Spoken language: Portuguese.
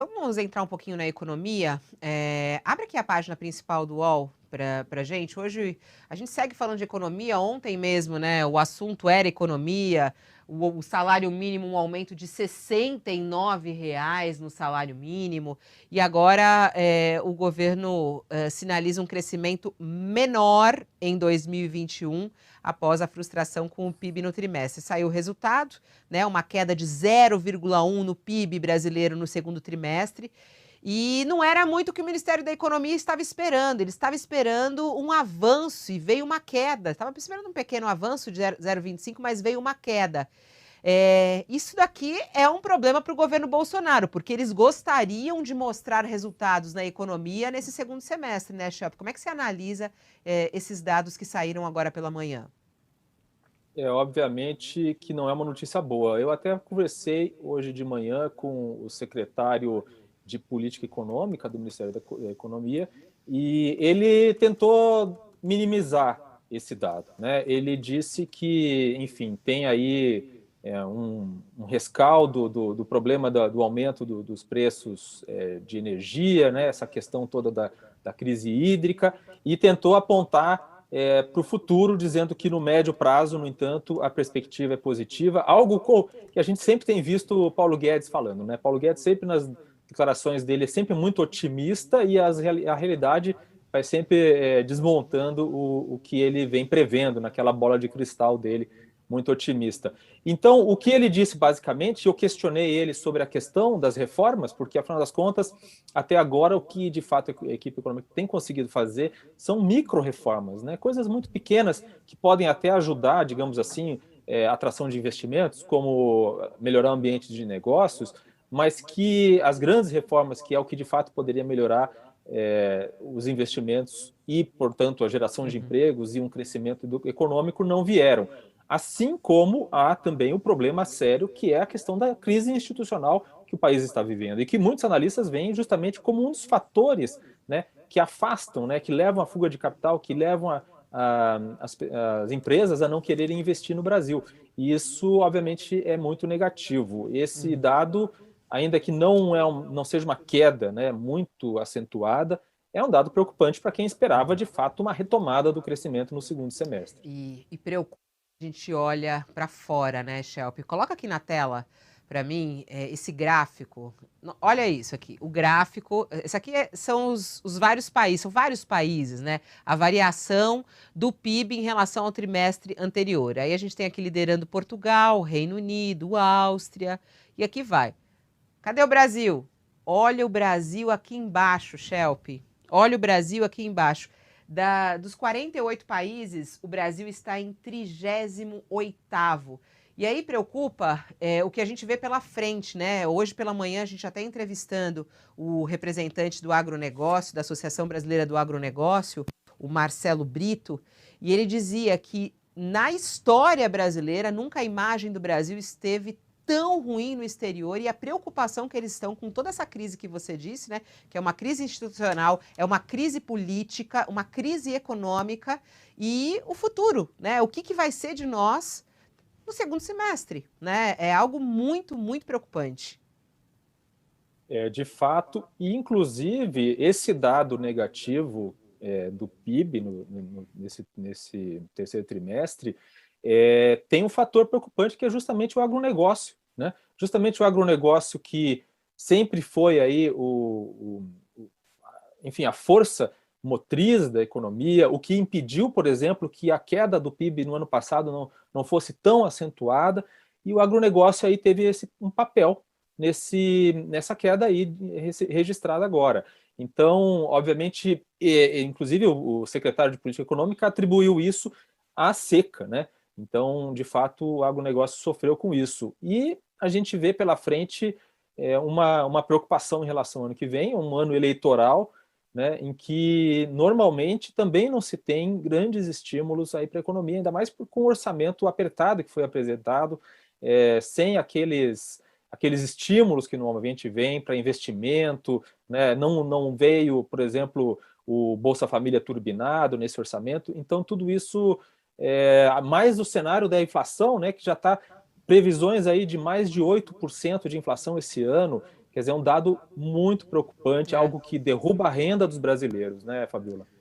Vamos entrar um pouquinho na economia. Abre aqui a página principal do UOL para gente. Hoje a gente segue falando de economia. Ontem mesmo, né? O assunto era economia. O salário mínimo, um aumento de R$ 69 no salário mínimo. E agora o governo sinaliza um crescimento menor em 2021, após a frustração com o PIB no trimestre. Saiu o resultado, né, uma queda de 0,1 no PIB brasileiro no segundo trimestre. E não era muito o que o Ministério da Economia estava esperando. Ele estava esperando um avanço e veio uma queda. Estava esperando um pequeno avanço de 0,25, mas veio uma queda. Isso daqui é um problema para o governo Bolsonaro, porque eles gostariam de mostrar resultados na economia nesse segundo semestre, né, Shep? Como é que você analisa esses dados que saíram agora pela manhã? Obviamente que não é uma notícia boa. Eu até conversei hoje de manhã com o secretário de Política Econômica do Ministério da Economia e ele tentou minimizar esse dado, né? Ele disse que, enfim, tem aí um rescaldo do problema do aumento dos preços de energia, né? Essa questão toda da crise hídrica, e tentou apontar para o futuro, dizendo que no médio prazo, no entanto, a perspectiva é positiva, algo que a gente sempre tem visto o Paulo Guedes falando, né? Paulo Guedes sempre nas declarações dele é sempre muito otimista e a realidade vai sempre desmontando o que ele vem prevendo naquela bola de cristal dele, muito otimista. Então, o que ele disse basicamente, eu questionei ele sobre a questão das reformas, porque afinal das contas, até agora o que de fato a equipe econômica tem conseguido fazer são micro-reformas, né? Coisas muito pequenas que podem até ajudar, digamos assim, a atração de investimentos, como melhorar o ambiente de negócios, mas que as grandes reformas, que é o que de fato poderia melhorar os investimentos e, portanto, a geração de Uhum. empregos e um crescimento econômico não vieram. Assim como há também o problema sério, que é a questão da crise institucional que o país está vivendo, e que muitos analistas veem justamente como um dos fatores, né, que afastam, né, que levam à fuga de capital, que levam as empresas a não quererem investir no Brasil. E isso, obviamente, é muito negativo. Esse Uhum. dado, ainda que não seja uma queda, né, muito acentuada, é um dado preocupante para quem esperava, Uhum. de fato, uma retomada do crescimento no segundo semestre. E preocupa, a gente olha para fora, né, Shelp? Coloca aqui na tela para mim esse gráfico. Olha isso aqui, o gráfico. Esse aqui são os vários países, são vários países, né? A variação do PIB em relação ao trimestre anterior. Aí a gente tem aqui liderando Portugal, Reino Unido, Áustria, e aqui vai. Cadê o Brasil? Olha o Brasil aqui embaixo, Shelp. Olha o Brasil aqui embaixo. Dos 48 países, o Brasil está em 38º. E aí preocupa o que a gente vê pela frente, né? Hoje pela manhã a gente já está entrevistando o representante do agronegócio, da Associação Brasileira do Agronegócio, o Marcelo Brito, e ele dizia que na história brasileira nunca a imagem do Brasil esteve tão ruim no exterior, e a preocupação que eles estão com toda essa crise que você disse, né, que é uma crise institucional, é uma crise política, uma crise econômica, e o futuro, né? O que vai ser de nós no segundo semestre, né? É algo muito, muito preocupante. De fato, e inclusive esse dado negativo do PIB nesse terceiro trimestre tem um fator preocupante, que é justamente o agronegócio, né? Justamente o agronegócio, que sempre foi aí enfim, a força motriz da economia, o que impediu, por exemplo, que a queda do PIB no ano passado não fosse tão acentuada, e o agronegócio aí teve um papel nessa queda aí registrada agora. Então, obviamente, inclusive o secretário de Política Econômica atribuiu isso à seca, né? Então, de fato, o agronegócio sofreu com isso. E a gente vê pela frente uma preocupação em relação ao ano que vem, um ano eleitoral, né, em que normalmente também não se tem grandes estímulos aí para a economia, ainda mais com o orçamento apertado que foi apresentado, sem aqueles estímulos que normalmente vêm para investimento, né? Não veio, por exemplo, o Bolsa Família turbinado nesse orçamento. Então, tudo isso, mais o cenário da inflação, né, que já está previsões aí de mais de 8% de inflação esse ano. Quer dizer, é um dado muito preocupante, É. algo que derruba a renda dos brasileiros, né, Fabiola?